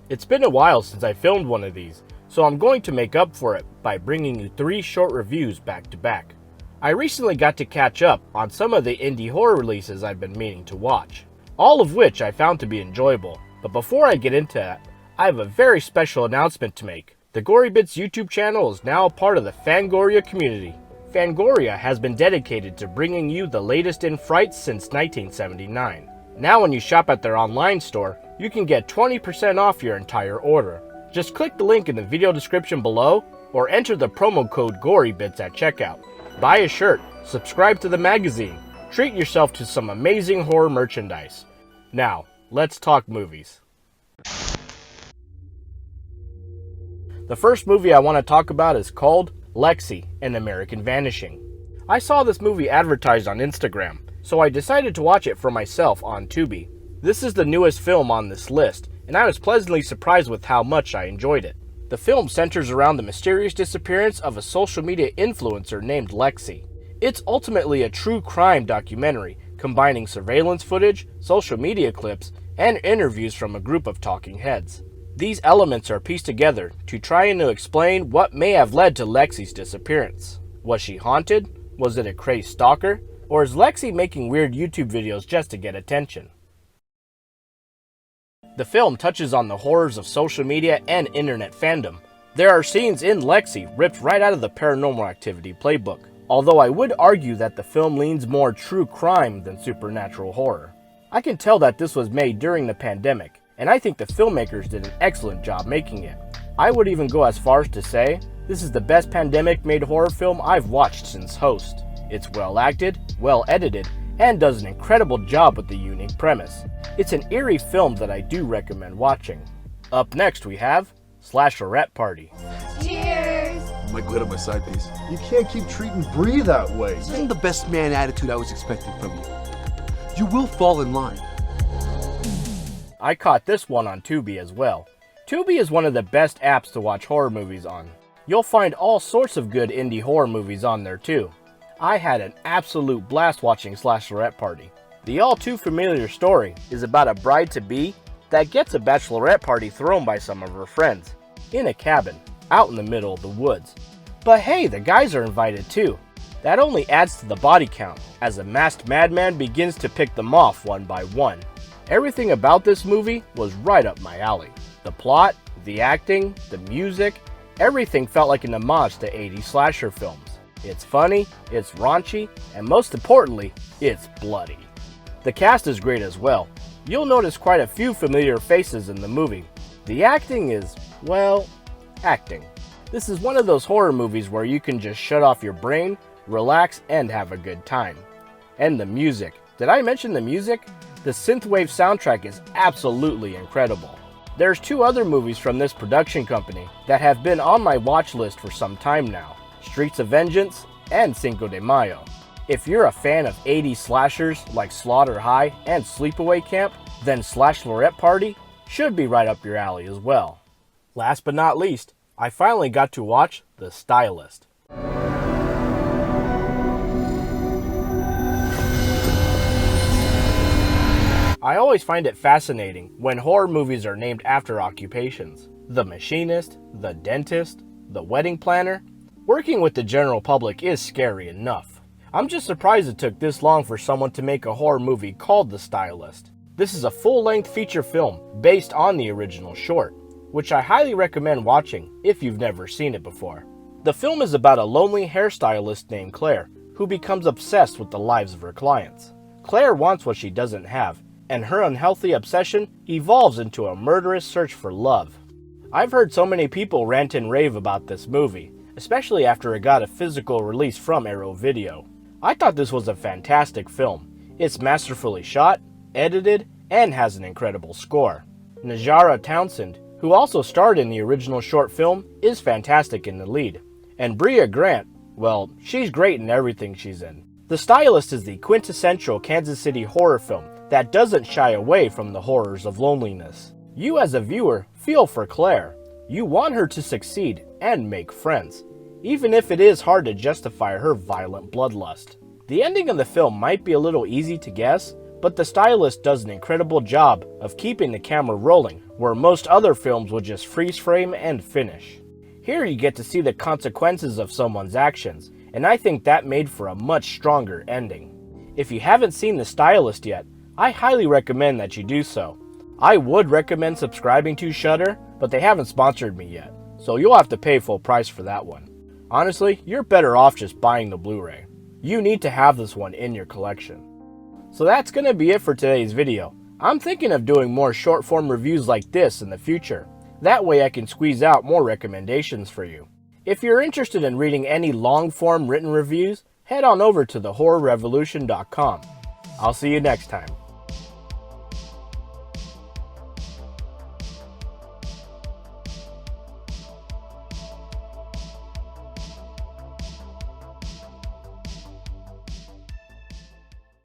It's been a while since I filmed one of these, so I'm going to make up for it by bringing you 3 short reviews back to back. I recently got to catch up on some of the indie horror releases I've been meaning to watch, all of which I found to be enjoyable. But before I get into that, I have a very special announcement to make. The Gory Bits YouTube channel is now a part of the Fangoria community. Fangoria has been dedicated to bringing you the latest in frights since 1979. Now when you shop at their online store, you can get 20% off your entire order. Just click the link in the video description below or enter the promo code GORYBITS at checkout. Buy a shirt, subscribe to the magazine, treat yourself to some amazing horror merchandise. Now, let's talk movies. The first movie I want to talk about is called Lexi, An American Vanishing. I saw this movie advertised on Instagram, so I decided to watch it for myself on Tubi. This is the newest film on this list, and I was pleasantly surprised with how much I enjoyed it. The film centers around the mysterious disappearance of a social media influencer named Lexi. It's ultimately a true crime documentary, combining surveillance footage, social media clips, and interviews from a group of talking heads. These elements are pieced together to try and explain what may have led to Lexi's disappearance. Was she haunted? Was it a crazed stalker? Or is Lexi making weird YouTube videos just to get attention? The film touches on the horrors of social media and internet fandom. There are scenes in Lexi ripped right out of the Paranormal Activity playbook, although I would argue that the film leans more true crime than supernatural horror. I can tell that this was made during the pandemic, and I think the filmmakers did an excellent job making it. I would even go as far as to say, this is the best pandemic-made horror film I've watched since Host. It's well acted, well edited, and does an incredible job with the unique premise. It's an eerie film that I do recommend watching. Up next we have Slasherette Party. Cheers! Might go ahead on my side piece. You can't keep treating Bree that way. This isn't the best man attitude I was expecting from you. You will fall in line. I caught this one on Tubi as well. Tubi is one of the best apps to watch horror movies on. You'll find all sorts of good indie horror movies on there too. I had an absolute blast watching Slashlorette Party. The all too familiar story is about a bride-to-be that gets a bachelorette party thrown by some of her friends in a cabin out in the middle of the woods. But hey, the guys are invited too. That only adds to the body count as a masked madman begins to pick them off one by one. Everything about this movie was right up my alley. The plot, the acting, the music, everything felt like an homage to 80s slasher films. It's funny, it's raunchy, and most importantly, it's bloody. The cast is great as well. You'll notice quite a few familiar faces in the movie. The acting is, well, acting. This is one of those horror movies where you can just shut off your brain, relax, and have a good time. And the music. Did I mention the music? The synthwave soundtrack is absolutely incredible. There's 2 other movies from this production company that have been on my watch list for some time now. Streets of Vengeance and Cinco de Mayo. If you're a fan of 80s slashers like Slaughter High and Sleepaway Camp, then Slashlorette Party should be right up your alley as well. Last but not least, I finally got to watch The Stylist. I always find it fascinating when horror movies are named after occupations. The machinist, the dentist, the wedding planner. Working with the general public is scary enough. I'm just surprised it took this long for someone to make a horror movie called The Stylist. This is a full-length feature film based on the original short, which I highly recommend watching if you've never seen it before. The film is about a lonely hairstylist named Claire who becomes obsessed with the lives of her clients. Claire wants what she doesn't have, and her unhealthy obsession evolves into a murderous search for love. I've heard so many people rant and rave about this movie, especially after it got a physical release from Arrow Video. I thought this was a fantastic film. It's masterfully shot, edited, and has an incredible score. Najara Townsend, who also starred in the original short film, is fantastic in the lead. And Brea Grant, well, she's great in everything she's in. The Stylist is the quintessential Kansas City horror film that doesn't shy away from the horrors of loneliness. You as a viewer feel for Claire. You want her to succeed and make friends, even if it is hard to justify her violent bloodlust. The ending of the film might be a little easy to guess, but The Stylist does an incredible job of keeping the camera rolling where most other films would just freeze frame and finish. Here you get to see the consequences of someone's actions, and I think that made for a much stronger ending. If you haven't seen The Stylist yet, I highly recommend that you do so. I would recommend subscribing to Shudder, but they haven't sponsored me yet, so you'll have to pay full price for that one. Honestly, you're better off just buying the Blu-ray. You need to have this one in your collection. So that's going to be it for today's video. I'm thinking of doing more short form reviews like this in the future. That way I can squeeze out more recommendations for you. If you're interested in reading any long form written reviews, head on over to thehorrorrevolution.com. I'll see you next time.